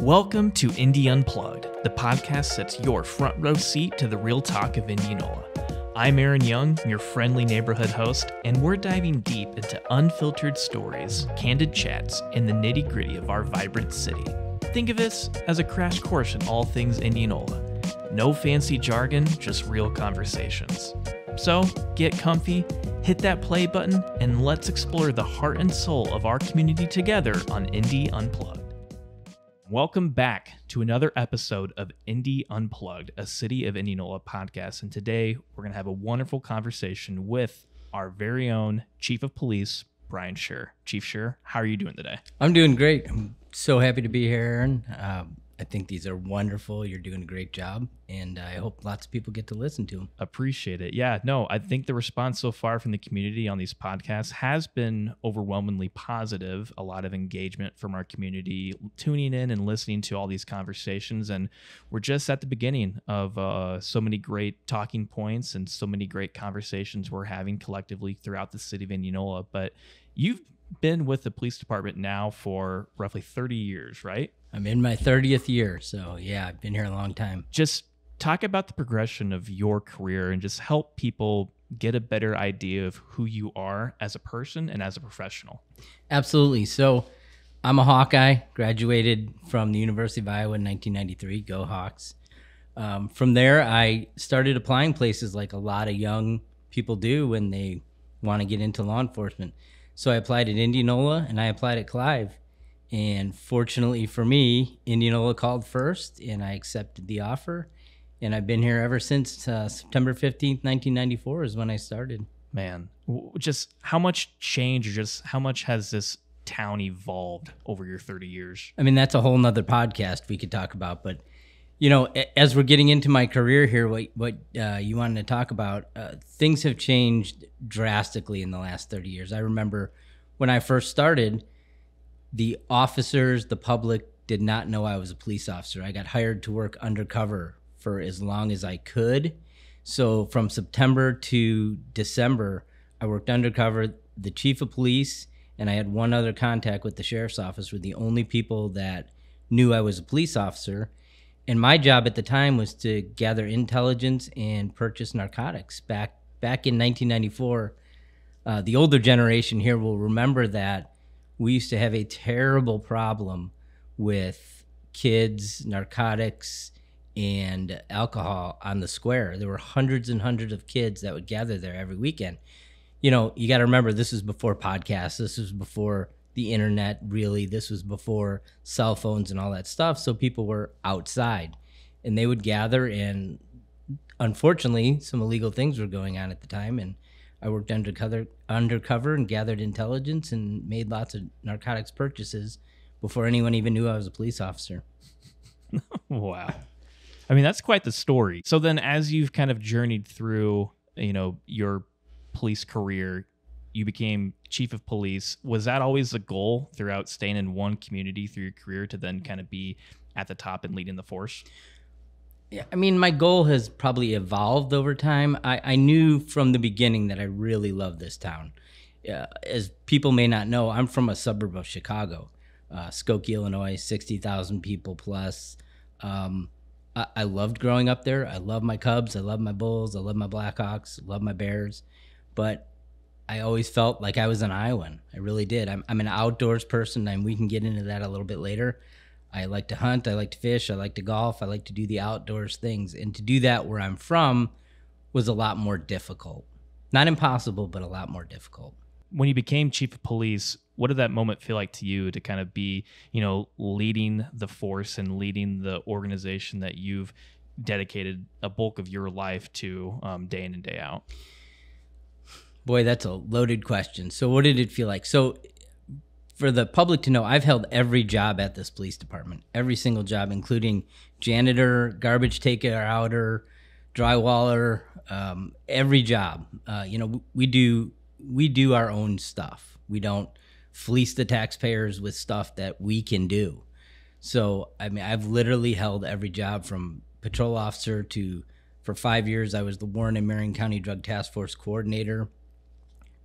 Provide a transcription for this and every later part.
Welcome to Indy Unplugged, the podcast that's your front row seat to the real talk of Indianola. I'm Aaron Young, your friendly neighborhood host, and we're diving deep into unfiltered stories, candid chats, and the nitty-gritty of our vibrant city. Think of this as a crash course in all things Indianola. No fancy jargon, just real conversations. So, get comfy, hit that play button, and let's explore the heart and soul of our community together on Indy Unplugged. Welcome back to another episode of Indy Unplugged, a City of Indianola podcast. And today we're going to have a wonderful conversation with our very own Chief of Police, Brian Sher. Chief Sher, how are you doing today? I'm doing great. I'm so happy to be here, Aaron. I think these are wonderful. You're doing a great job, and I hope lots of people get to listen to them. Appreciate it. Yeah, no, I think the response so far from the community on these podcasts has been overwhelmingly positive. A lot of engagement from our community tuning in and listening to all these conversations. And we're just at the beginning of so many great talking points and so many great conversations we're having collectively throughout the city of Indianola. But you've been with the police department now for roughly 30 years, right? I'm in my 30th year, so yeah, I've been here a long time. Just talk about the progression of your career and just help people get a better idea of who you are as a person and as a professional. Absolutely. So I'm a Hawkeye, graduated from the University of Iowa in 1993, go Hawks. From there, I started applying places like a lot of young people do when they want to get into law enforcement. So I applied at Indianola and I applied at Clive. And fortunately for me, Indianola called first, and I accepted the offer. And I've been here ever since September 15th, 1994 is when I started. Man, just how much change or just how much has this town evolved over your 30 years? I mean, that's a whole nother podcast we could talk about. But, you know, as we're getting into my career here, what you wanted to talk about, things have changed drastically in the last 30 years. I remember when I first started, the officers, the public did not know I was a police officer. I got hired to work undercover for as long as I could. So from September to December, I worked undercover. The chief of police and I had one other contact with the sheriff's office were the only people that knew I was a police officer. And my job at the time was to gather intelligence and purchase narcotics. Back in 1994, the older generation here will remember that we used to have a terrible problem with kids, narcotics, and alcohol on the square. There were hundreds and hundreds of kids that would gather there every weekend. You know, you got to remember, this was before podcasts. This was before the internet, really. This was before cell phones and all that stuff. So people were outside, and they would gather, and unfortunately, some illegal things were going on at the time, and I worked undercover and gathered intelligence and made lots of narcotics purchases before anyone even knew I was a police officer. Wow. I mean, that's quite the story. So then as you've kind of journeyed through, you know, your police career, you became chief of police. Was that always the goal throughout staying in one community through your career to then kind of be at the top and leading the force? Yeah, I mean, my goal has probably evolved over time. I knew from the beginning that I really love this town. As people may not know, I'm from a suburb of Chicago, Skokie, Illinois, 60,000 people plus. I loved growing up there. I love my Cubs. I love my Bulls. I love my Blackhawks. I love my Bears. But I always felt like I was an Iowan. I really did. I'm an outdoors person, and we can get into that a little bit later. I like to hunt, I like to fish, I like to golf, I like to do the outdoors things. And to do that where I'm from was a lot more difficult. Not impossible, but a lot more difficult. When you became chief of police, what did that moment feel like to you to kind of be, you know, leading the force and leading the organization that you've dedicated a bulk of your life to day in and day out? Boy, that's a loaded question. So what did it feel like? So for the public to know, I've held every job at this police department, every single job, including janitor, garbage taker-outer, drywaller, every job. You know, we do our own stuff. We don't fleece the taxpayers with stuff that we can do. So, I mean, I've literally held every job from patrol officer to, for 5 years, I was the Warren and Marion County Drug Task Force coordinator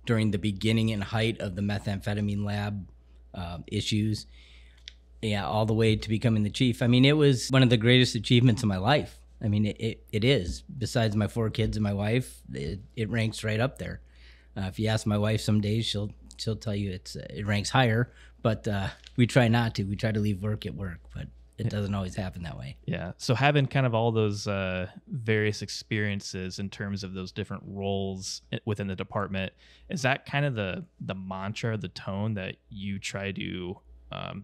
during the beginning and height of the methamphetamine lab issues. yeah, all the way to becoming the chief. I mean, it was one of the greatest achievements of my life. I mean, it is. Besides my 4 kids and my wife, it ranks right up there. If you ask my wife some days, she'll tell you it ranks higher. But we try not to. We try to leave work at work, but it doesn't always happen that way. Yeah. So having kind of all those various experiences in terms of those different roles within the department, is that kind of the mantra, the tone that you try to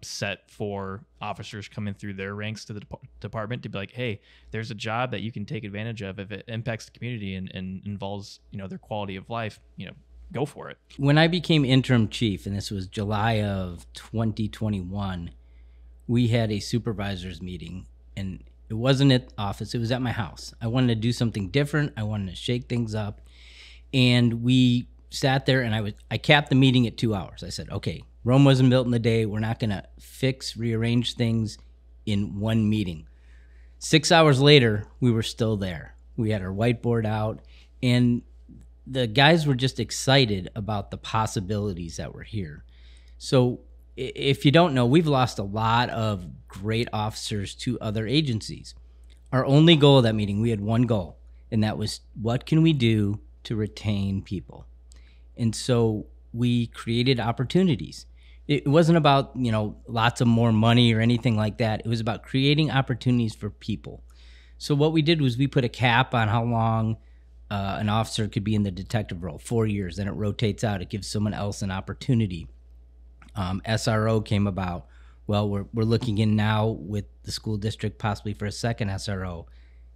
set for officers coming through their ranks to the department, to be like, hey, there's a job that you can take advantage of if it impacts the community and involves, their quality of life, go for it. When I became interim chief, and this was July of 2021, we had a supervisors meeting, and it wasn't at office, it was at my house. I wanted to do something different. I wanted to shake things up. And we sat there, and I capped the meeting at 2 hours. I said, okay, Rome wasn't built in a day. We're not going to rearrange things in one meeting. 6 hours later, we were still there. We had our whiteboard out, and the guys were just excited about the possibilities that were here. So if you don't know, we've lost a lot of great officers to other agencies. Our only goal of that meeting, we had one goal, and that was, what can we do to retain people? And so we created opportunities. It wasn't about, lots of more money or anything like that. It was about creating opportunities for people. So what we did was we put a cap on how long an officer could be in the detective role, 4 years. Then it rotates out. It gives someone else an opportunity. SRO came about. Well, we're looking in now with the school district possibly for a second SRO,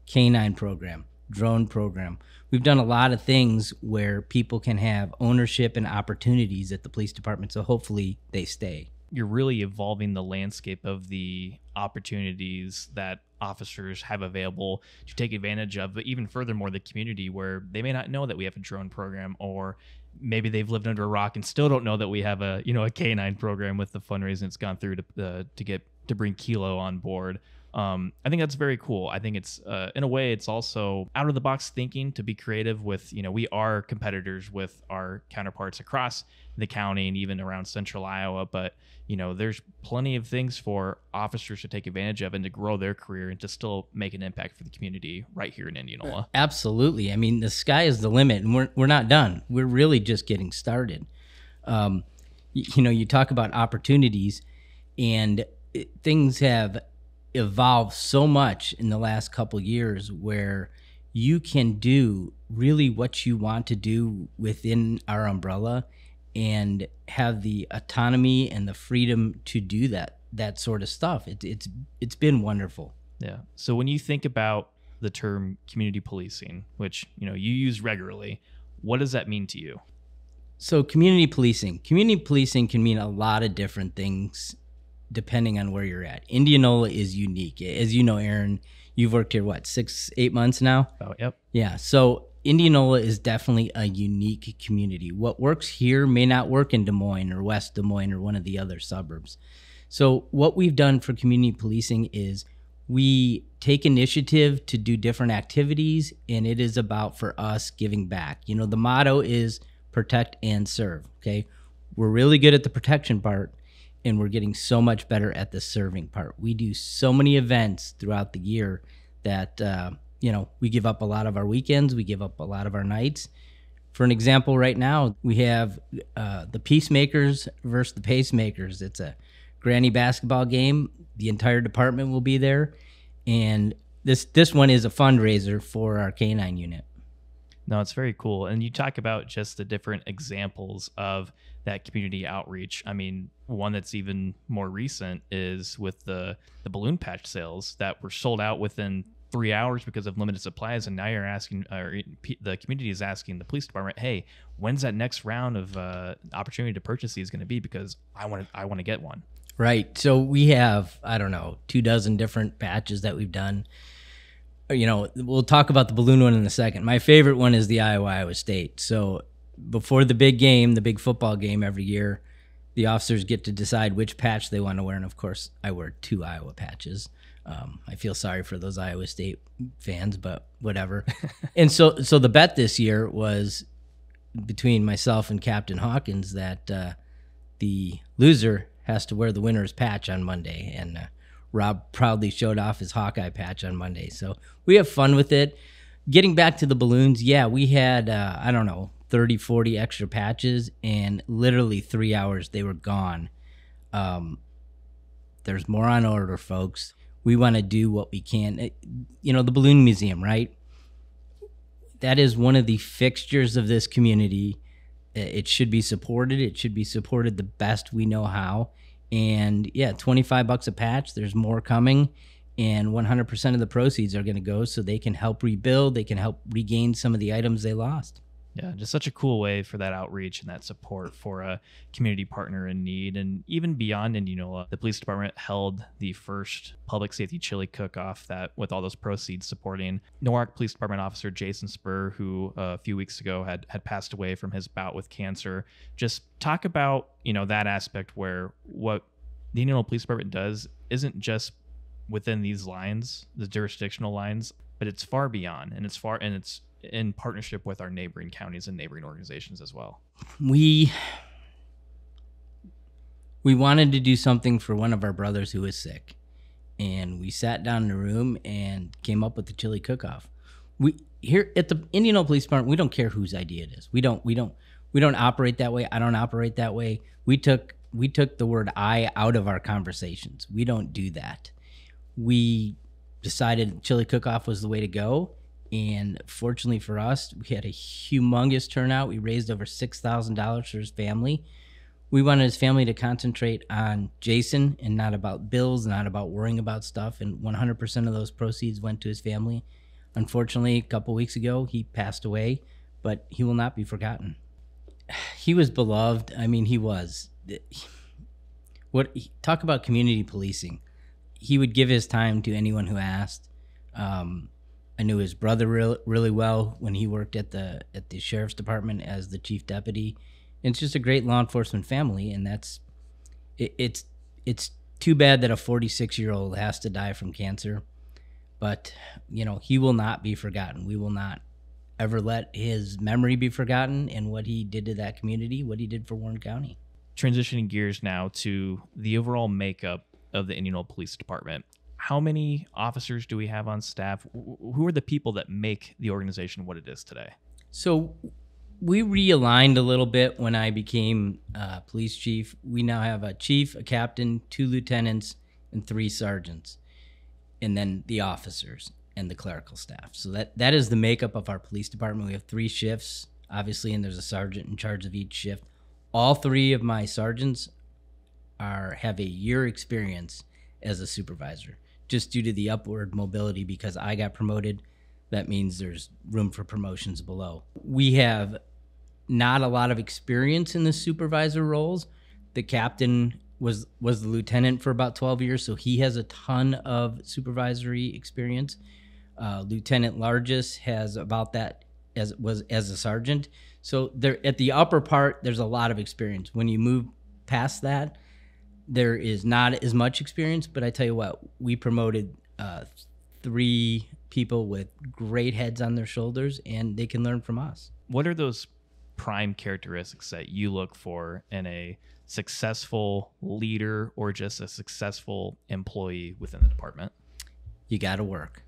K-9 program, drone program. We've done a lot of things where people can have ownership and opportunities at the police department, so hopefully they stay. You're really evolving the landscape of the opportunities that officers have available to take advantage of, but even furthermore, the community, where they may not know that we have a drone program, or maybe they've lived under a rock and still don't know that we have a K-9 program with the fundraising that's gone through to bring Kilo on board. I think that's very cool. I think it's in a way, it's also out of the box thinking to be creative with, we are competitors with our counterparts across the county and even around central Iowa, but there's plenty of things for officers to take advantage of and to grow their career and to still make an impact for the community right here in Indianola. Absolutely. I mean, the sky is the limit, and we're not done. We're really just getting started. You talk about opportunities, and things have evolved so much in the last couple years where you can do really what you want to do within our umbrella and have the autonomy and the freedom to do that sort of stuff. It's been wonderful. Yeah. So when you think about the term community policing, which you use regularly, what does that mean to you? So community policing can mean a lot of different things depending on where you're at. Indianola is unique. As you know, Aaron, you've worked here, 6-8 months now? Oh, yep. Yeah. So Indianola is definitely a unique community. What works here may not work in Des Moines or West Des Moines or one of the other suburbs. So what we've done for community policing is we take initiative to do different activities, and it is about, for us, giving back. The motto is protect and serve, okay? We're really good at the protection part, and we're getting so much better at the serving part. We do so many events throughout the year that, we give up a lot of our weekends. We give up a lot of our nights. For an example, right now, we have the Peacemakers versus the Pacemakers. It's a granny basketball game. The entire department will be there. And this one is a fundraiser for our K-9 unit. No, it's very cool. And you talk about just the different examples of that community outreach. I mean, one that's even more recent is with the balloon patch sales that were sold out within 3 hours because of limited supplies. And now you're asking, or the community is asking the police department, hey, when's that next round of opportunity to purchase these going to be? Because I want to get one. Right. So we have, 24 different patches that we've done. We'll talk about the balloon one in a second. My favorite one is the Iowa State. So before the big game, the big football game every year, the officers get to decide which patch they want to wear. And of course, I wear 2 Iowa patches. I feel sorry for those Iowa State fans, but whatever. And so the bet this year was between myself and Captain Hawkins that the loser has to wear the winner's patch on Monday, and Rob proudly showed off his Hawkeye patch on Monday. So we have fun with it. Getting back to the balloons, yeah, we had, 30, 40 extra patches, and literally 3 hours, they were gone. There's more on order, folks. We want to do what we can. The Balloon Museum, right? That is one of the fixtures of this community. It should be supported. It should be supported the best we know how. And yeah, $25 a patch. There's more coming. And 100% of the proceeds are going to go so they can help rebuild. They can help regain some of the items they lost. Yeah, just such a cool way for that outreach and that support for a community partner in need. And even beyond Indianola, the police department held the first public safety chili cook-off that, with all those proceeds, supporting Norwalk Police Department officer Jayson Spurr, who a few weeks ago had passed away from his bout with cancer. Just talk about, that aspect where what the Indianola Police Department does isn't just within these lines, the jurisdictional lines, but it's far beyond, and it's in partnership with our neighboring counties and neighboring organizations as well. We wanted to do something for one of our brothers who was sick, and we sat down in a room and came up with the chili cook-off. We here at the Indianola Police Department, we don't care whose idea it is. We don't operate that way. I don't operate that way. We took the word "I" out of our conversations. We don't do that. We decided chili cook-off was the way to go. And fortunately for us, we had a humongous turnout. We raised over $6,000 for his family. We wanted his family to concentrate on Jayson and not about bills, not about worrying about stuff. And 100% of those proceeds went to his family. Unfortunately, a couple weeks ago, he passed away, but he will not be forgotten. He was beloved. I mean, he was. Talk about community policing. He would give his time to anyone who asked. I knew his brother really well when he worked at the sheriff's department as the chief deputy. And it's just a great law enforcement family, and it's too bad that a 46-year-old has to die from cancer. But he will not be forgotten. We will not ever let his memory be forgotten, and what he did to that community, what he did for Warren County. Transitioning gears now to the overall makeup of the Indianola Police Department. How many officers do we have on staff? Who are the people that make the organization what it is today? So we realigned a little bit when I became police chief. We now have a chief, a captain, 2 lieutenants, and 3 sergeants, and then the officers and the clerical staff. So that is the makeup of our police department. We have 3 shifts, obviously, and there's a sergeant in charge of each shift. All 3 of my sergeants have a year experience as a supervisor, just due to the upward mobility. Because I got promoted, that means there's room for promotions below. We have not a lot of experience in the supervisor roles. The captain was the lieutenant for about 12 years, so he has a ton of supervisory experience. Lieutenant Largest has about that as a sergeant. So there, at the upper part, there's a lot of experience. When you move past that, there is not as much experience. But I tell you what, we promoted 3 people with great heads on their shoulders, and they can learn from us. What are those prime characteristics that you look for in a successful leader or just a successful employee within the department? You got to work.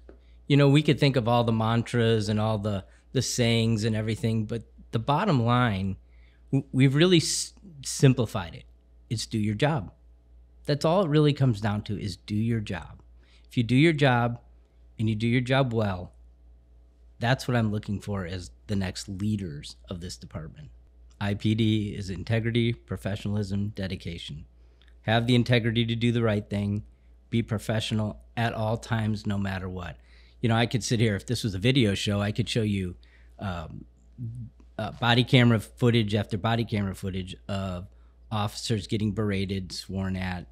We could think of all the mantras and all the sayings and everything, but the bottom line, we've really simplified it. It's do your job. That's all it really comes down to, is do your job. If you do your job and you do your job well, that's what I'm looking for as the next leaders of this department. IPD is integrity, professionalism, dedication. Have the integrity to do the right thing. Be professional at all times, no matter what. I could sit here, if this was a video show, I could show you body camera footage after body camera footage of officers getting berated, sworn at,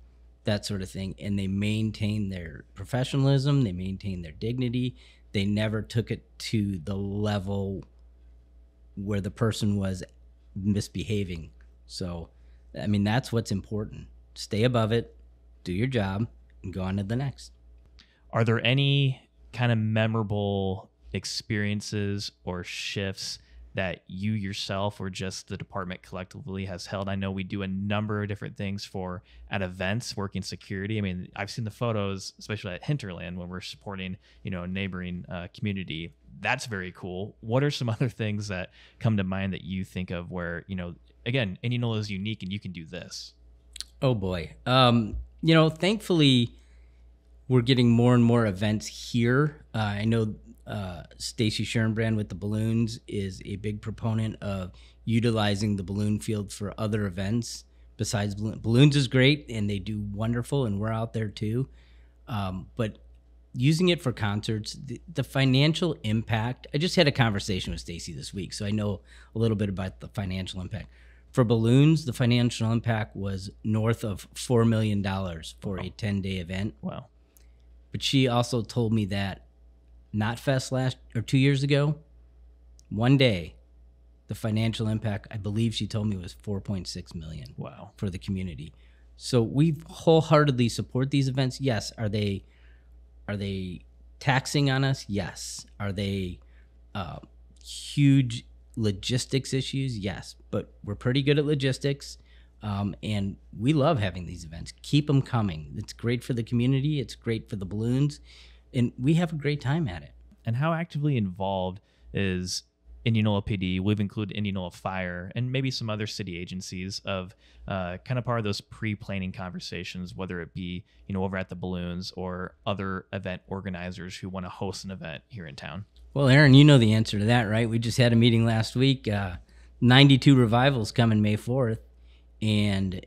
that sort of thing. And they maintain their professionalism. They maintain their dignity. They never took it to the level where the person was misbehaving. So, that's what's important. Stay above it, do your job, and go on to the next. Are there any kind of memorable experiences or shifts that you yourself or just the department collectively has held? I know we do a number of different things at events, working security. I mean, I've seen the photos, especially at Hinterland when we're supporting, a neighboring community. That's very cool. What are some other things that come to mind that you think of where, again, Indianola is unique and you can do this? Oh boy. Thankfully we're getting more and more events here. I know Stacy Schoenbrand with the balloons is a big proponent of utilizing the balloon field for other events besides balloons is great and they do wonderful and we're out there too. But using it for concerts, the financial impact, I just had a conversation with Stacy this week, so I know a little bit about the financial impact. For balloons, the financial impact was north of $4 million for a 10-day event. Wow. But she also told me that NotFest 2 years ago, one day, the financial impact, I believe she told me, was $4.6 million. Wow. For the community. So we wholeheartedly support these events. Yes. Are they taxing on us? Yes. Are they huge logistics issues? Yes. But we're pretty good at logistics. And we love having these events. Keep them coming. It's great for the community. It's great for the balloons. And we have a great time at it. And how actively involved is Indianola PD? We've included Indianola Fire and maybe some other city agencies of kind of part of those pre-planning conversations, whether it be, over at the balloons or other event organizers who want to host an event here in town. Well, Aaron, you know the answer to that, right? We just had a meeting last week. 92 revivals coming May 4th. And,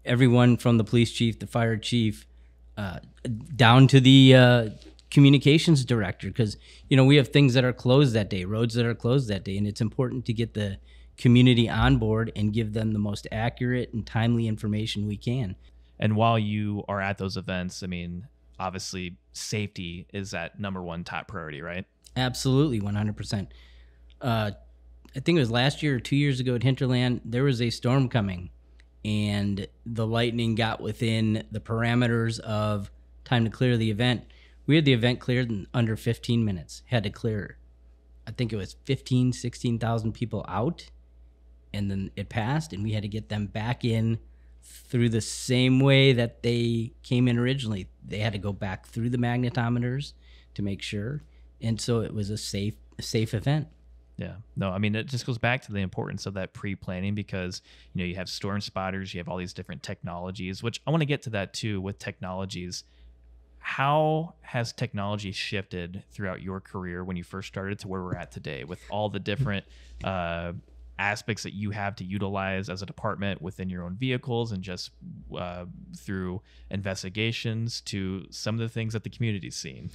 everyone from the police chief, the fire chief, down to the communications director, because, we have things that are closed that day, roads that are closed that day, and it's important to get the community on board and give them the most accurate and timely information we can. And while you are at those events, I mean, obviously safety is that number one top priority, right? Absolutely, 100%. I think it was last year or 2 years ago at Hinterland, there was a storm coming and the lightning got within the parameters of time to clear the event. We had the event cleared in under 15 minutes, had to clear, I think it was 16,000 people out, and then it passed and we had to get them back in through the same way that they came in originally. They had to go back through the magnetometers to make sure. And so it was a safe event. Yeah, no, I mean, it just goes back to the importance of that pre-planning because, you have storm spotters, you have all these different technologies, which I want to get to that too with technologies. How has technology shifted throughout your career when you first started to where we're at today with all the different aspects that you have to utilize as a department within your own vehicles and just through investigations to some of the things that the community's seen?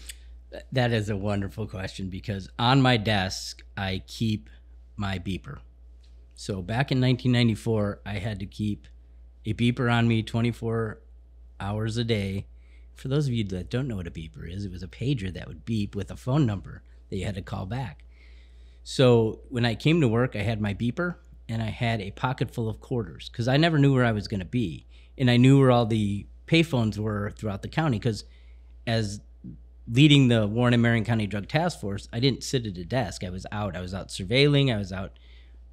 That is a wonderful question because on my desk, I keep my beeper. So back in 1994, I had to keep a beeper on me 24 hours a day. For those of you that don't know what a beeper is, it was a pager that would beep with a phone number that you had to call back. So when I came to work, I had my beeper and I had a pocket full of quarters because I never knew where I was going to be. And I knew where all the payphones were throughout the county because as leading the Warren and Marion County Drug Task Force, I didn't sit at a desk. I was out surveilling. I was out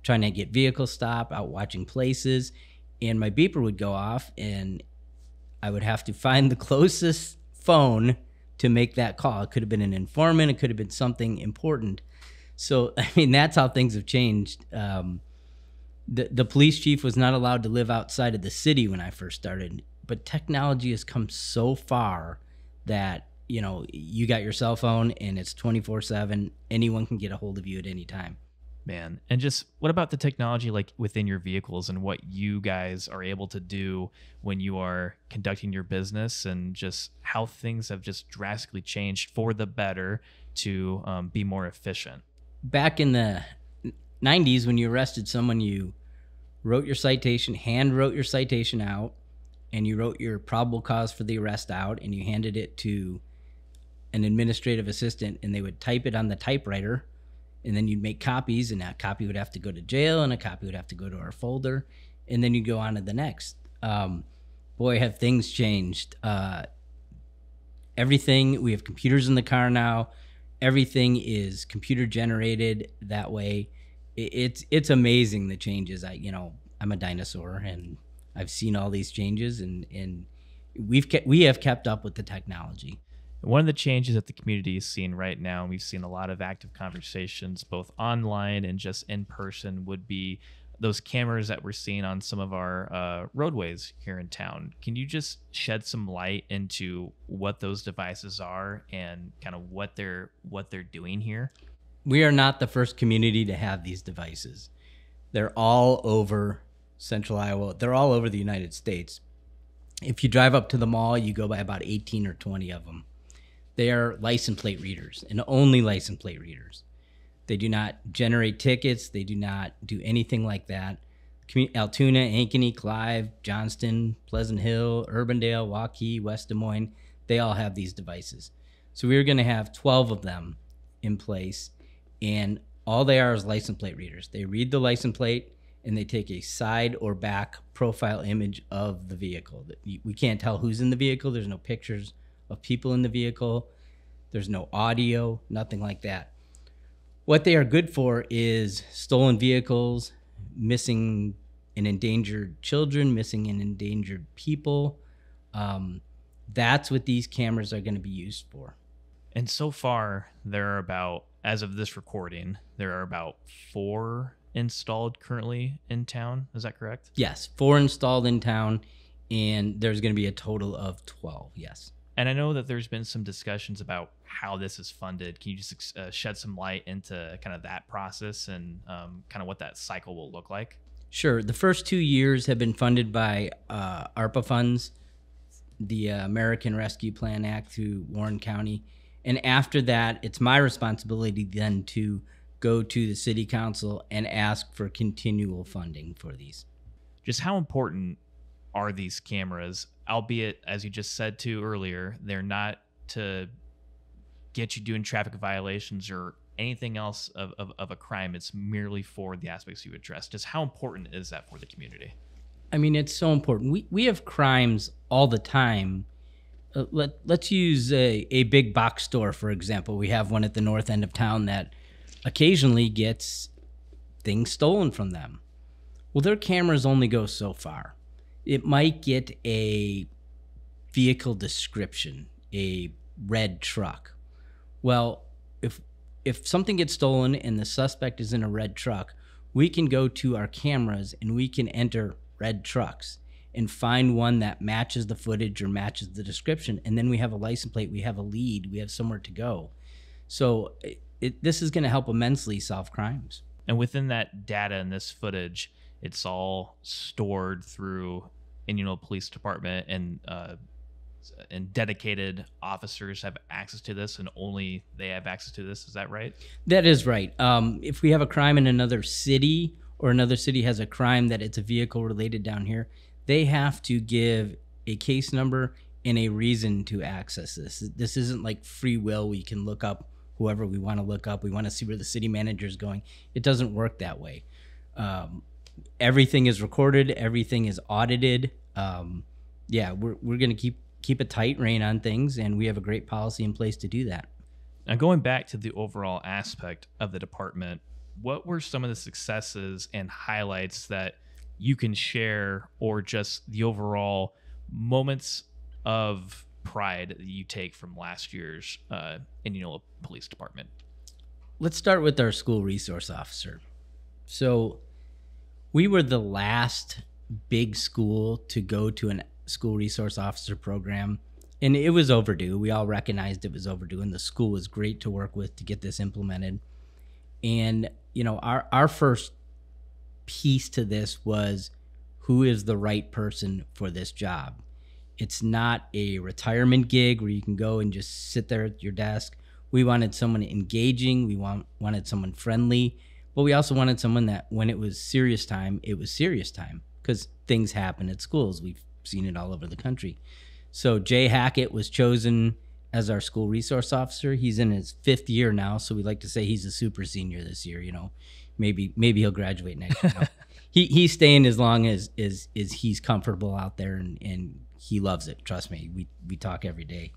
trying to get vehicles stopped, out watching places, and my beeper would go off and I would have to find the closest phone to make that call. It could have been an informant. It could have been something important. So, I mean, that's how things have changed. The police chief was not allowed to live outside of the city when I first started, but technology has come so far that you got your cell phone and it's 24/7. Anyone can get a hold of you at any time. Man. And just what about the technology like within your vehicles and what you guys are able to do when you are conducting your business and just how things have just drastically changed for the better to be more efficient? Back in the 90s, when you arrested someone, you wrote your citation, hand wrote your citation out, and you wrote your probable cause for the arrest out, and you handed it to an administrative assistant, and they would type it on the typewriter, and then you'd make copies, and that copy would have to go to jail, and a copy would have to go to our folder, and then you go on to the next. Boy, have things changed. Everything, we have computers in the car now. Everything is computer generated that way. it's amazing the changes. I'm a dinosaur, and I've seen all these changes, and we have kept up with the technology. One of the changes that the community is seeing right now, and we've seen a lot of active conversations both online and just in person, would be those cameras that we're seeing on some of our roadways here in town. Can you just shed some light into what those devices are and kind of what they're doing here? We are not the first community to have these devices. They're all over Central Iowa. They're all over the United States. If you drive up to the mall, you go by about 18 or 20 of them. They are license plate readers, and only license plate readers. They do not generate tickets. They do not do anything like that. Altoona, Ankeny, Clive, Johnston, Pleasant Hill, Urbandale, Waukee, West Des Moines, they all have these devices. So we're going to have 12 of them in place, and all they are is license plate readers. They read the license plate, and they take a side or back profile image of the vehicle. We can't tell who's in the vehicle. There's no pictures of people in the vehicle. There's no audio, nothing like that. What they are good for is stolen vehicles, missing and endangered children, missing and endangered people. That's what these cameras are going to be used for. And so far, there are about, as of this recording, there are about 4 installed currently in town. Is that correct? Yes, 4 installed in town, and there's going to be a total of 12, yes. And I know that there's been some discussions about how this is funded. Can you just shed some light into kind of that process and kind of what that cycle will look like? Sure. The first 2 years have been funded by ARPA funds, the American Rescue Plan Act through Warren County. And after that, it's my responsibility then to go to the city council and ask for continual funding for these. Just how important are these cameras? Albeit, as you just said too earlier, they're not to get you doing traffic violations or anything else of a crime. It's merely for the aspects you address. Just how important is that for the community? I mean, it's so important. We have crimes all the time. Let's use a big box store, for example. We have one at the north end of town that occasionally gets things stolen from them. Well, their cameras only go so far. It might get a vehicle description, a red truck. Well, if something gets stolen and the suspect is in a red truck, we can go to our cameras and we can enter red trucks and find one that matches the footage or matches the description. And then we have a license plate, we have a lead, we have somewhere to go. So this is going to help immensely solve crimes. And within that data and this footage, it's all stored through Indianola Police Department, and dedicated officers have access to this, and only they have access to this. Is that right? That is right. If we have a crime in another city, or another city has a crime that it's a vehicle related down here, they have to give a case number and a reason to access this. This isn't like free will. We can look up whoever we want to look up. We want to see where the city manager is going. It doesn't work that way. Everything is recorded. Everything is audited. We're going to keep a tight rein on things, and we have a great policy in place to do that. Now, going back to the overall aspect of the department, what were some of the successes and highlights that you can share, or just the overall moments of pride that you take from last year's Indianola Police Department? Let's start with our school resource officer. So we were the last big school to go to a school resource officer program, and it was overdue. We all recognized it was overdue, and the school was great to work with to get this implemented. And, you know, our first piece to this was, who is the right person for this job? It's not a retirement gig where you can go and just sit there at your desk. We wanted someone engaging. We wanted someone friendly. But we also wanted someone that when it was serious time, it was serious time, because things happen at schools. We've seen it all over the country. So Jay Hackett was chosen as our school resource officer. He's in his 5th year now, so we like to say he's a super senior this year. You know, maybe he'll graduate next year. He's staying as long as he's comfortable out there, and he loves it. Trust me, we talk every day.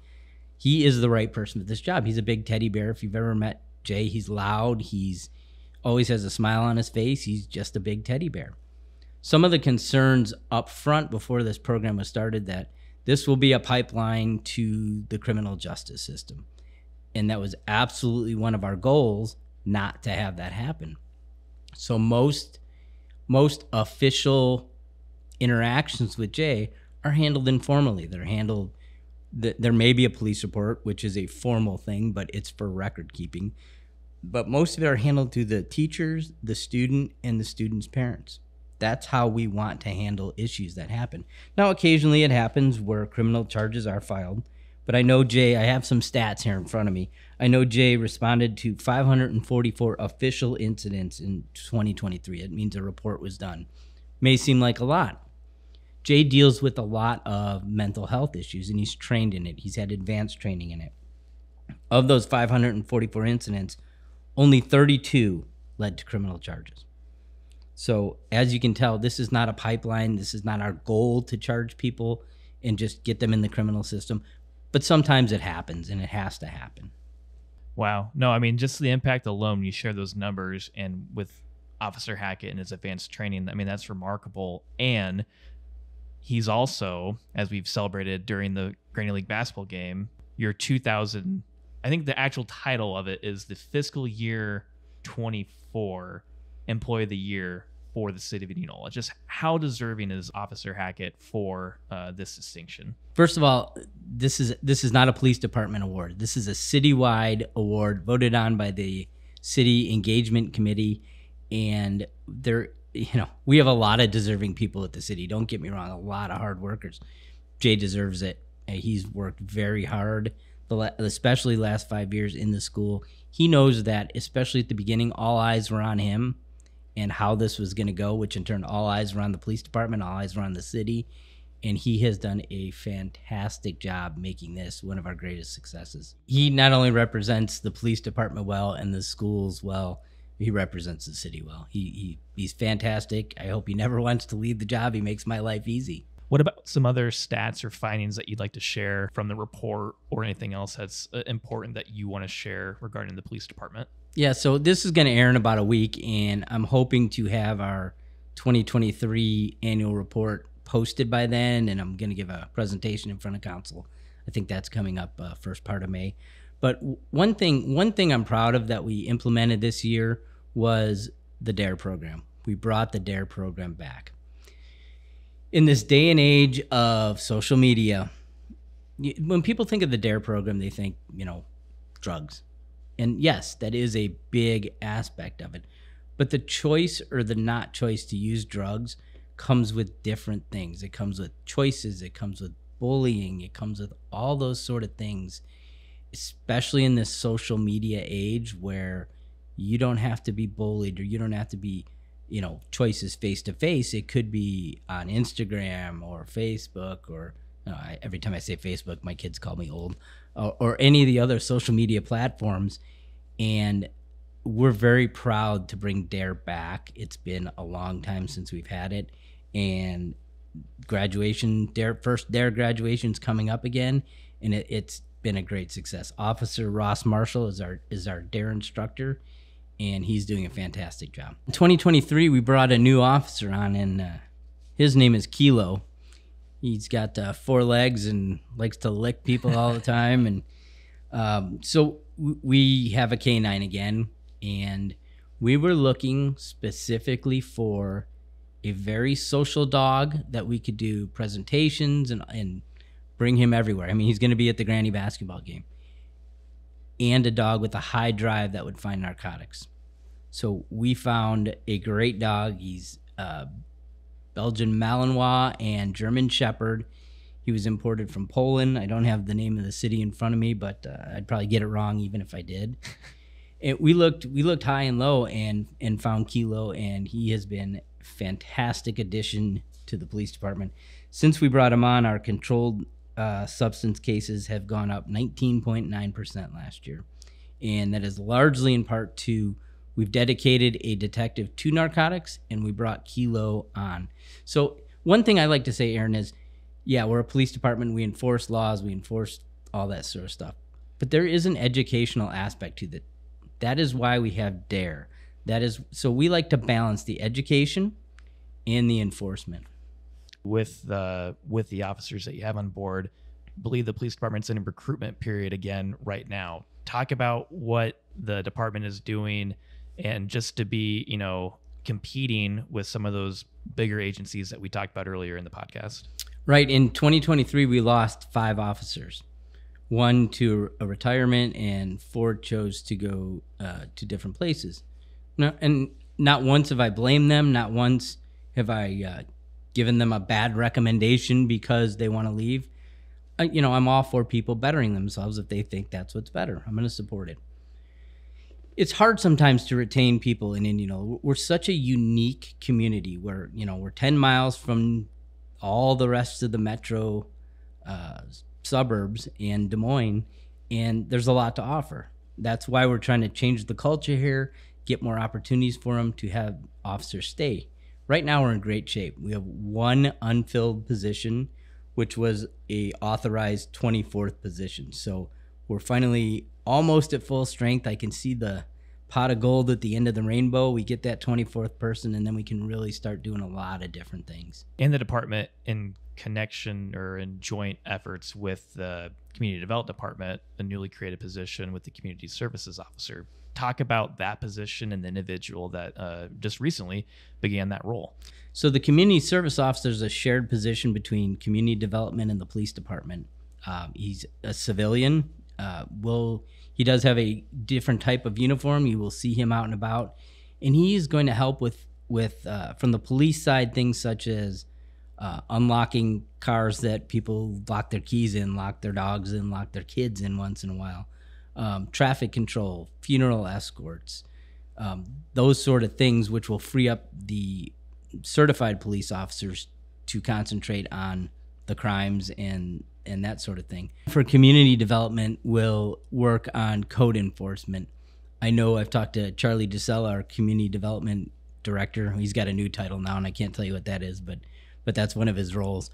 He is the right person for this job. He's a big teddy bear. If you've ever met Jay, he's loud. He's always has a smile on his face. He's just a big teddy bear. Some of the concerns up front before this program was started that this will be a pipeline to the criminal justice system. And that was absolutely one of our goals, not to have that happen. So most official interactions with Jay are handled informally. They're handled, there may be a police report, which is a formal thing, but it's for record keeping. But most of it are handled through the teachers, the student, and the student's parents. That's how we want to handle issues that happen. Now, occasionally it happens where criminal charges are filed, but I know Jay, I have some stats here in front of me. I know Jay responded to 544 official incidents in 2023. It means a report was done. May seem like a lot. Jay deals with a lot of mental health issues, and he's trained in it. He's had advanced training in it. Of those 544 incidents, only 32 led to criminal charges. So as you can tell, this is not a pipeline. This is not our goal to charge people and just get them in the criminal system. But sometimes it happens, and it has to happen. Wow. No, I mean, just the impact alone, you share those numbers, and with Officer Hackett and his advanced training, I mean, that's remarkable. And he's also, as we've celebrated during the Granny League basketball game, your 2000, I think the actual title of it is the fiscal year 24 Employee of the Year for the City of Indianola. Just how deserving is Officer Hackett for this distinction? First of all, this is not a police department award. This is a citywide award voted on by the City Engagement Committee, and we have a lot of deserving people at the city. Don't get me wrong, a lot of hard workers. Jay deserves it. He's worked very hard, especially last 5 years in the school. He knows that, especially at the beginning, all eyes were on him and how this was going to go, which in turn, all eyes were on the police department, all eyes were on the city. And he has done a fantastic job making this one of our greatest successes. He not only represents the police department well and the schools well, he represents the city well. He's fantastic. I hope he never wants to leave the job. He makes my life easy. What about some other stats or findings that you'd like to share from the report, or anything else that's important that you want to share regarding the police department? Yeah, so this is going to air in about a week, and I'm hoping to have our 2023 annual report posted by then, and I'm going to give a presentation in front of council. I think that's coming up first part of May. But one thing I'm proud of that we implemented this year was the DARE program. We brought the DARE program back. In this day and age of social media, when people think of the DARE program, they think, drugs. And yes, that is a big aspect of it. But the choice or the not choice to use drugs comes with different things. It comes with choices. It comes with bullying. It comes with all those sort of things, especially in this social media age where you don't have to be bullied, or you don't have to be, choices face to face. It could be on Instagram or Facebook, or every time I say Facebook, my kids call me old, or any of the other social media platforms. And we're very proud to bring DARE back. It's been a long time since we've had it, and first DARE graduation's coming up again, and it's been a great success. Officer Ross Marshall is our DARE instructor, and he's doing a fantastic job. In 2023, we brought a new officer on, and his name is Kilo. He's got 4 legs and likes to lick people all the time. And so we have a K-9 again, and we were looking specifically for a very social dog that we could do presentations and bring him everywhere. I mean, he's going to be at the Granny basketball game. And a dog with a high drive that would find narcotics. So we found a great dog. He's Belgian Malinois and German Shepherd. He was imported from Poland. I don't have the name of the city in front of me, but I'd probably get it wrong even if I did. And we looked high and low and found Kilo, and he has been a fantastic addition to the police department. Since we brought him on, our controlled substance cases have gone up 19.9% last year. And that is largely in part to we've dedicated a detective to narcotics, and we brought Kilo on. So one thing I like to say, Aaron, is, yeah, we're a police department. We enforce laws. We enforce all that sort of stuff. But there is an educational aspect to that. That is why we have DARE. So we like to balance the education and the enforcement. With the officers that you have on board, I believe the police department's in a recruitment period again right now. Talk about what the department is doing, and just to be, competing with some of those bigger agencies that we talked about earlier in the podcast. Right. In 2023, we lost 5 officers, 1 to a retirement, and 4 chose to go to different places. No, and not once have I blamed them. Not once have I given them a bad recommendation because they want to leave. I'm all for people bettering themselves. If they think that's what's better, I'm going to support it. It's hard sometimes to retain people in Indianola. We're such a unique community where, we're 10 miles from all the rest of the metro suburbs and Des Moines, and there's a lot to offer. That's why we're trying to change the culture here, get more opportunities for them to have officers stay. Right now, we're in great shape. We have 1 unfilled position, which was a authorized 24th position. So we're finally almost at full strength. I can see the pot of gold at the end of the rainbow. We get that 24th person, and then we can really start doing a lot of different things. And the department, in connection or in joint efforts with the community development department, a newly created position with the community services officer. Talk about that position and the individual that just recently began that role. So the community service officer is a shared position between community development and the police department. He's a civilian. He does have a different type of uniform. You will see him out and about, and he is going to help with from the police side, things such as unlocking cars that people lock their keys in, lock their dogs in, lock their kids in once in a while. Traffic control, funeral escorts, those sort of things, which will free up the certified police officers to concentrate on the crimes and that sort of thing. For community development, we'll work on code enforcement. I know I've talked to Charlie DeSella, our community development director. He's got a new title now, and I can't tell you what that is, but that's one of his roles.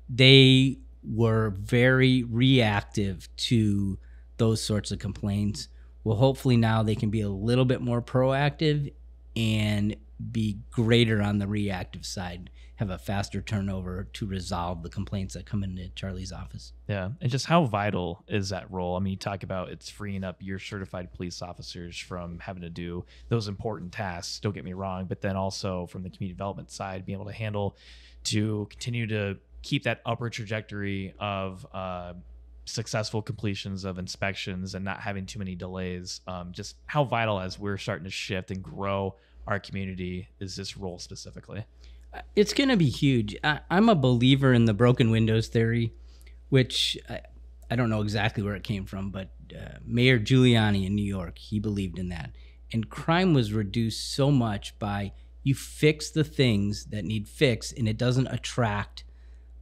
They were very reactive to those sorts of complaints. Well, hopefully now they can be a little bit more proactive and be greater on the reactive side, have a faster turnover to resolve the complaints that come into Charlie's office. Yeah. And just how vital is that role? I mean, you talk about it's freeing up your certified police officers from having to do those important tasks, don't get me wrong, but then also from the community development side, being able to continue to keep that upward trajectory of successful completions of inspections and not having too many delays. Just how vital, as we're starting to shift and grow our community, is this role specifically? It's going to be huge. I'm a believer in the broken windows theory, which I don't know exactly where it came from, but Mayor Giuliani in New York, he believed in that. And crime was reduced so much by you fix the things that need fixed, and it doesn't attract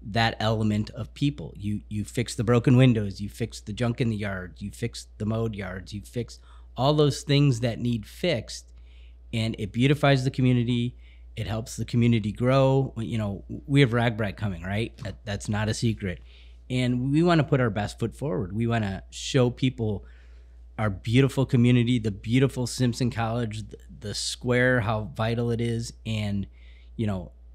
that element of people. You fix the broken windows, you fix the junk in the yard, you fix the mowed yards, you fix all those things that need fixed, and it beautifies the community. It helps the community grow. We have RAGBRAG coming, right? That's not a secret. And we want to put our best foot forward. We want to show people our beautiful community, the beautiful Simpson College, the square, how vital it is. And,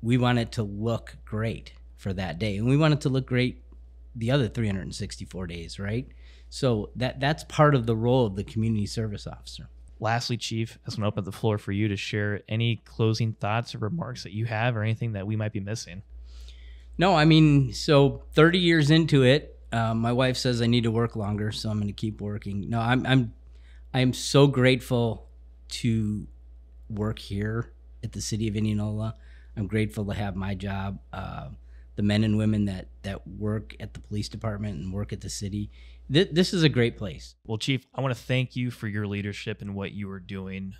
we want it to look great for that day. And we want it to look great the other 364 days, right? So that's part of the role of the community service officer. Lastly, Chief, I just want to open up the floor for you to share any closing thoughts or remarks that you have, or anything that we might be missing. No, I mean, so 30 years into it, my wife says I need to work longer, so I'm going to keep working. No, I'm so grateful to work here at the City of Indianola. I'm grateful to have my job. The men and women that work at the police department and work at the city. This is a great place. Well, Chief, I want to thank you for your leadership and what you are doing,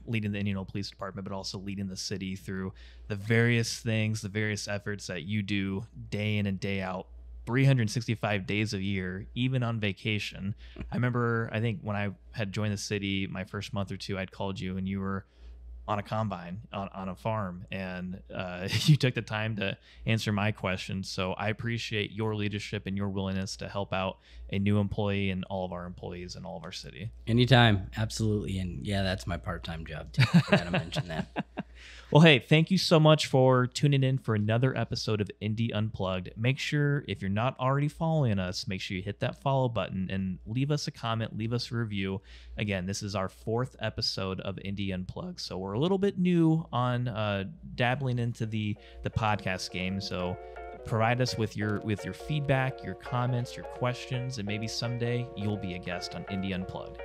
leading the Indianola Police Department, but also leading the city through the various things, the various efforts that you do day in and day out, 365 days a year, even on vacation. I remember, I think when I had joined the city, my first month or two, I'd called you and you were on a combine on a farm, and you took the time to answer my questions. So I appreciate your leadership and your willingness to help out a new employee and all of our employees in all of our city. Anytime. Absolutely. And yeah, that's my part-time job too. I gotta mention that. Well, hey, thank you so much for tuning in for another episode of Indy Unplugged. Make sure, if you're not already following us, make sure you hit that follow button and leave us a comment, leave us a review. Again, this is our 4th episode of Indy Unplugged, so we're a little bit new on dabbling into the podcast game. So provide us with your feedback, your comments, your questions, and maybe someday you'll be a guest on Indy Unplugged.